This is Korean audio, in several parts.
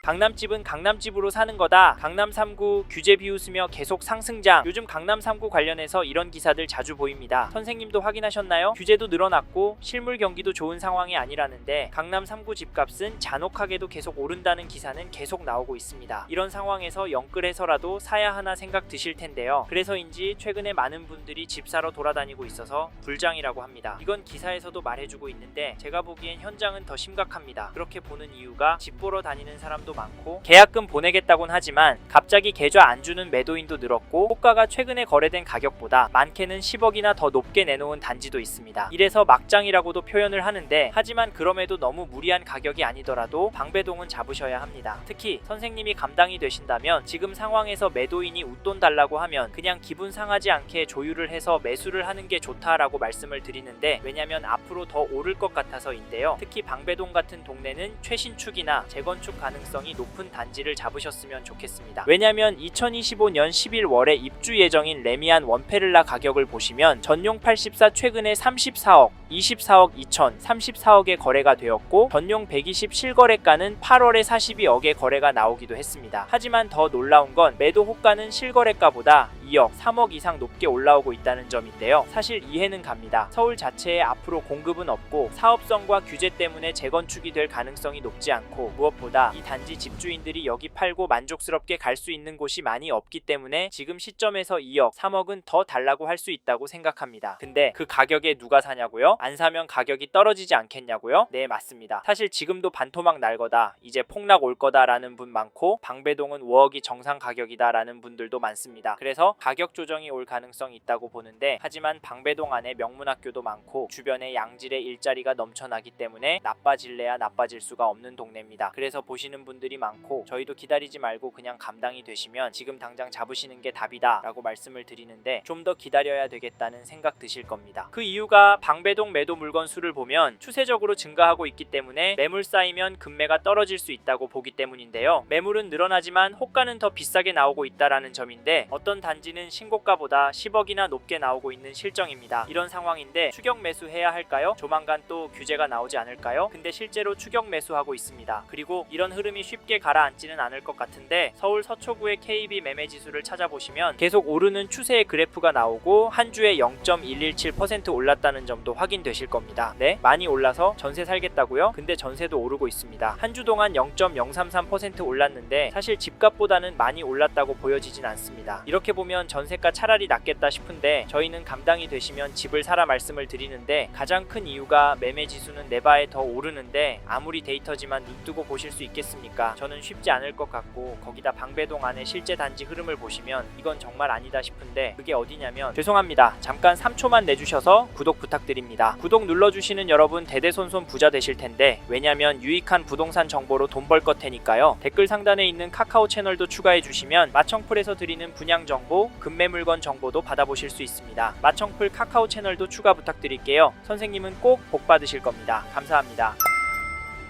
강남집은 강남집으로 사는 거다. 강남 3구 규제 비웃으며 계속 상승장. 요즘 강남 3구 관련해서 이런 기사들 자주 보입니다. 선생님도 확인하셨나요? 규제도 늘어났고 실물 경기도 좋은 상황이 아니라는데 강남 3구 집값은 잔혹하게도 계속 오른다는 기사는 계속 나오고 있습니다. 이런 상황에서 영끌해서라도 사야 하나 생각 드실 텐데요. 그래서인지 최근에 많은 분들이 집 사러 돌아다니고 있어서 불장이라고 합니다. 이건 기사에서도 말해주고 있는데 제가 보기엔 현장은 더 심각합니다. 그렇게 보는 이유가 집 보러 다니는 사람도 많고 계약금 보내겠다곤 하지만 갑자기 계좌 안 주는 매도인도 늘었고 호가가 최근에 거래된 가격보다 많게는 10억이나 더 높게 내놓은 단지도 있습니다. 이래서 막장이라고도 표현을 하는데 하지만 그럼에도 너무 무리한 가격이 아니더라도 방배동은 잡으셔야 합니다. 특히 선생님이 감당이 되신다면 지금 상황에서 매도인이 웃돈 달라고 하면 그냥 기분 상하지 않게 조율을 해서 매수를 하는 게 좋다라고 말씀을 드리는데 왜냐면 앞으로 더 오를 것 같아서인데요. 특히 방배동 같은 동네는 최신축이나 재건축 가능성이 높은 단지를 잡으셨으면 좋겠습니다. 왜냐면 2025년 11월에 입주 예정인 레미안 원페를라 가격을 보시면 전용 84 최근에 34억, 24억 2천, 34억에 거래가 되었고 전용 120 실거래가는 8월에 42억에 거래가 나오기도 했습니다. 하지만 더 놀라운 건 매도 호가는 실거래가보다 2억, 3억 이상 높게 올라오고 있다는 점인데요. 사실 이해는 갑니다. 서울 자체에 앞으로 공급은 없고 사업성과 규제 때문에 재건축이 될 가능성이 높지 않고 무엇보다 이 단지 집주인들이 여기 팔고 만족스럽게 갈 수 있는 곳이 많이 없기 때문에 지금 시점에서 2억, 3억은 더 달라고 할 수 있다고 생각합니다. 근데 그 가격에 누가 사냐고요? 안 사면 가격이 떨어지지 않겠냐고요? 네, 맞습니다. 사실 지금도 반토막 날 거다, 이제 폭락 올 거다 라는 분 많고 방배동은 5억이 정상 가격이다 라는 분들도 많습니다. 그래서 가격 조정이 올 가능성이 있다고 보는데 하지만 방배동 안에 명문학교도 많고 주변에 양질의 일자리가 넘쳐나기 때문에 나빠질래야 나빠질 수가 없는 동네입니다. 그래서 보시는 분들이 많고 저희도 기다리지 말고 그냥 감당이 되시면 지금 당장 잡으시는 게 답이다 라고 말씀을 드리는데 좀 더 기다려야 되겠다는 생각 드실 겁니다. 그 이유가 방배동 매도 물건 수를 보면 추세적으로 증가하고 있기 때문에 매물 쌓이면 금매가 떨어질 수 있다고 보기 때문인데요. 매물은 늘어나지만 호가는 더 비싸게 나오고 있다라는 점인데 어떤 단지는 신고가보다 10억이나 높게 나오고 있는 실정입니다. 이런 상황인데 추격 매수해야 할까요? 조만간 또 규제가 나오지 않을까요? 근데 실제로 추격 매수하고 있습니다. 그리고 이런 흐름이 쉽게 가라앉지는 않을 것 같은데 서울 서초구의 KB 매매 지수를 찾아보시면 계속 오르는 추세의 그래프가 나오고 한 주에 0.117% 올랐다는 점도 확인되실 겁니다. 네? 많이 올라서 전세 살겠다고요? 근데 전세도 오르고 있습니다. 한 주 동안 0.033% 올랐는데 사실 집값보다는 많이 올랐다고 보여지진 않습니다. 이렇게 보면 전세가 차라리 낫겠다 싶은데 저희는 감당이 되시면 집을 사라 말씀을 드리는데 가장 큰 이유가 매매 지수는 내바에 더 오르는데 아무리 데이터지만 눈 뜨고 보실 수 있겠습니까? 저는 쉽지 않을 것 같고 거기다 방배동 안에 실제 단지 흐름을 보시면 이건 정말 아니다 싶은데 그게 어디냐면 죄송합니다. 잠깐 3초만 내주셔서 구독 부탁드립니다. 구독 눌러주시는 여러분 대대손손 부자 되실 텐데 왜냐면 유익한 부동산 정보로 돈 벌 것 테니까요. 댓글 상단에 있는 카카오 채널도 추가해 주시면 마청풀에서 드리는 분양 정보, 급매 물건 정보도 받아보실 수 있습니다. 마청풀 카카오 채널도 추가 부탁드릴게요. 선생님은 꼭 복 받으실 겁니다. 감사합니다.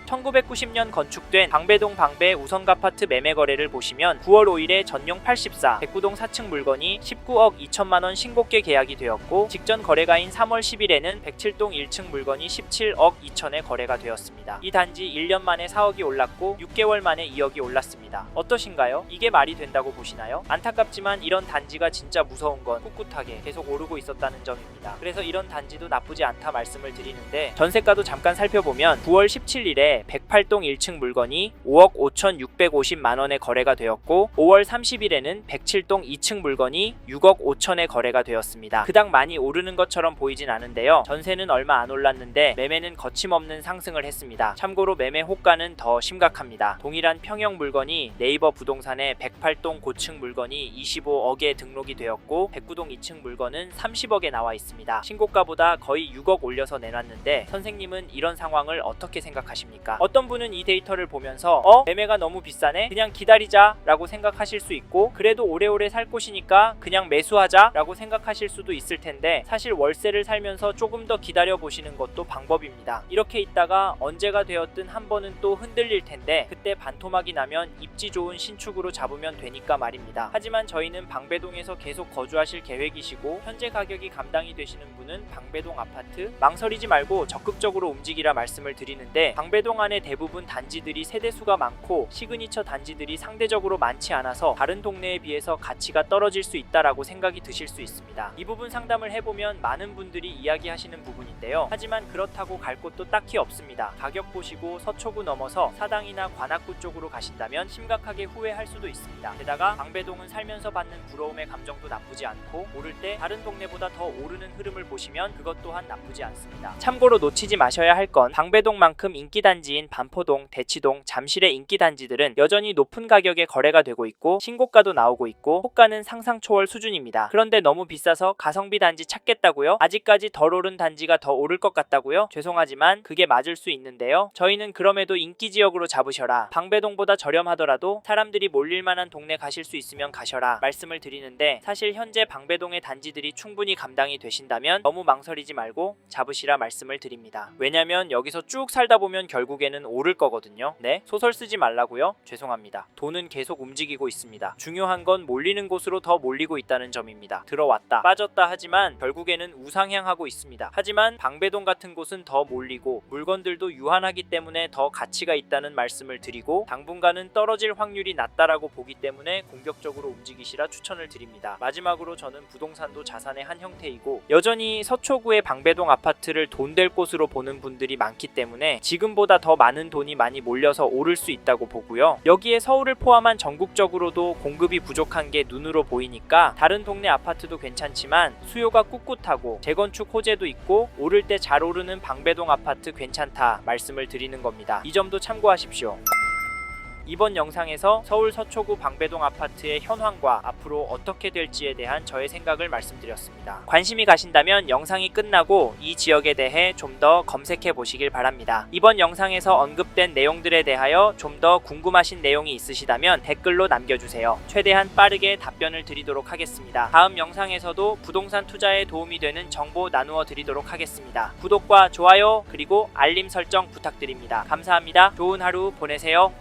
1990년 건축된 방배동 방배 우성가파트 매매 거래를 보시면 9월 5일에 전용 84 백구동 4층 물건이 19억 2천만원 신고가 계약이 되었고 직전 거래가인 3월 10일에는 107동 1층 물건이 17억 2천에 거래가 되었습니다. 이 단지 1년 만에 4억이 올랐고 6개월 만에 2억이 올랐습니다. 어떠신가요? 이게 말이 된다고 보시나요? 안타깝지만 이런 단지가 진짜 무서운 건 꿋꿋하게 계속 오르고 있었다는 점입니다. 그래서 이런 단지도 나쁘지 않다 말씀을 드리는데 전세가도 잠깐 살펴보면 9월 17일에 108동 1층 물건이 5억 5,650만원에 거래가 되었고 5월 30일에는 107동 2층 물건이 6억 5천에 거래가 되었습니다. 그닥 많이 오르는 것처럼 보이진 않은데요. 전세는 얼마 안 올랐는데 매매는 거침없는 상승을 했습니다. 참고로 매매 호가는 더 심각합니다. 동일한 평형 물건이 네이버 부동산에 108동 고층 물건이 25억에 등록이 되었고 109동 2층 물건은 30억에 나와 있습니다. 신고가보다 거의 6억 올려서 내놨는데 선생님은 이런 상황을 어떻게 생각하십니까? 어떤 분은 이 데이터를 보면서 매매가 너무 비싸네? 그냥 기다리자 라고 생각하실 수 있고 그래도 오래오래 살 곳이니까 그냥 매수하자 라고 생각하실 수도 있을 텐데 사실 월세를 살면서 조금 더 기다려 보시는 것도 방법입니다. 이렇게 있다가 언제가 되었든 한 번은 또 흔들릴 텐데 그때 반토막이 나면 입지 좋은 신축으로 잡으면 되니까 말입니다. 하지만 저희는 방배동에서 계속 거주하실 계획이시고 현재 가격이 감당이 되시는 분은 방배동 아파트 망설이지 말고 적극적으로 움직이라 말씀을 드리는데 방배동 안에 대부분 단지들이 세대수가 많고 시그니처 단지들이 상대적으로 많지 않아서 다른 동네에 비해서 가치가 떨어질 수 있다라고 생각이 드실 수 있습니다. 이 부분 상담을 해보면 많은 분들이 이야기하시는 부분인데요. 하지만 그렇다고 갈 곳도 딱히 없습니다. 가격 보시고 서초구 넘어서 사당이나 관악구 쪽으로 가신다면 심각하게 후회할 수도 있습니다. 게다가 방배동은 살면서 받는 부러움의 감정도 나쁘지 않고 오를 때 다른 동네보다 더 오르는 흐름을 보시면 그것 또한 나쁘지 않습니다. 참고로 놓치지 마셔야 할 건 방배동만큼 인기 단지인 반포동, 대치동, 잠실의 인기 단지들은 여전히 높은 가격에 거래가 되고 있고 신고가도 나오고 있고 호가는 상상 초월 수준입니다. 그런데 너무 비싸서 가성비 단지 찾겠다고요? 아직까지 덜 오른 단지가 더 오를 것 같다고요? 죄송하지만 그게 맞을 수 있는데요. 저희는 그럼에도 인기 지역으로 잡으셔라. 방배동보다 저렴하더라도 사람들이 몰릴 만한 동네 가실 수 있으면 가셔라 말씀을 드리는데 사실 현재 방배동의 단지들이 충분히 감당이 되신다면 너무 망설이지 말고 잡으시라 말씀을 드립니다. 왜냐면 여기서 쭉 살다 보면 결국에는 오를 거거든요. 네? 소설 쓰지 말라고요? 죄송합니다. 돈은 계속 움직이고 있습니다. 중요한 건 몰리는 곳으로 더 몰리고 있다는 점입니다. 들어왔다 빠졌다 하지만 결국에는 우상향하고 있습니다. 하지만 방배동 같은 곳은 더 몰리고 물건들도 유한하기 때문에 더 가치가 있다는 말씀을 드리고 당분간은 떨어질 확률이 낮다라고 보기 때문에 공격적으로 움직이시라 추천을 드립니다. 마지막으로 저는 부동산도 자산의 한 형태이고 여전히 서초구의 방배동 아파트를 돈 될 곳으로 보는 분들이 많기 때문에 지금보다 더 많은 돈이 많이 몰려서 오를 수 있다고 보고요. 여기에 서울을 포함한 전국적으로도 공급이 부족한 게 눈으로 보이니까 다른 동네 아파트도 괜찮지만 수요가 꿋꿋하고 재건축 호재도 있고 오를 때 잘 오르는 방배동 아파트 괜찮다 말씀을 드리는 겁니다. 이 점도 참고하십시오. 이번 영상에서 서울 서초구 방배동 아파트의 현황과 앞으로 어떻게 될지에 대한 저의 생각을 말씀드렸습니다. 관심이 가신다면 영상이 끝나고 이 지역에 대해 좀 더 검색해 보시길 바랍니다. 이번 영상에서 언급된 내용들에 대하여 좀 더 궁금하신 내용이 있으시다면 댓글로 남겨주세요. 최대한 빠르게 답변을 드리도록 하겠습니다. 다음 영상에서도 부동산 투자에 도움이 되는 정보 나누어 드리도록 하겠습니다. 구독과 좋아요 그리고 알림 설정 부탁드립니다. 감사합니다. 좋은 하루 보내세요.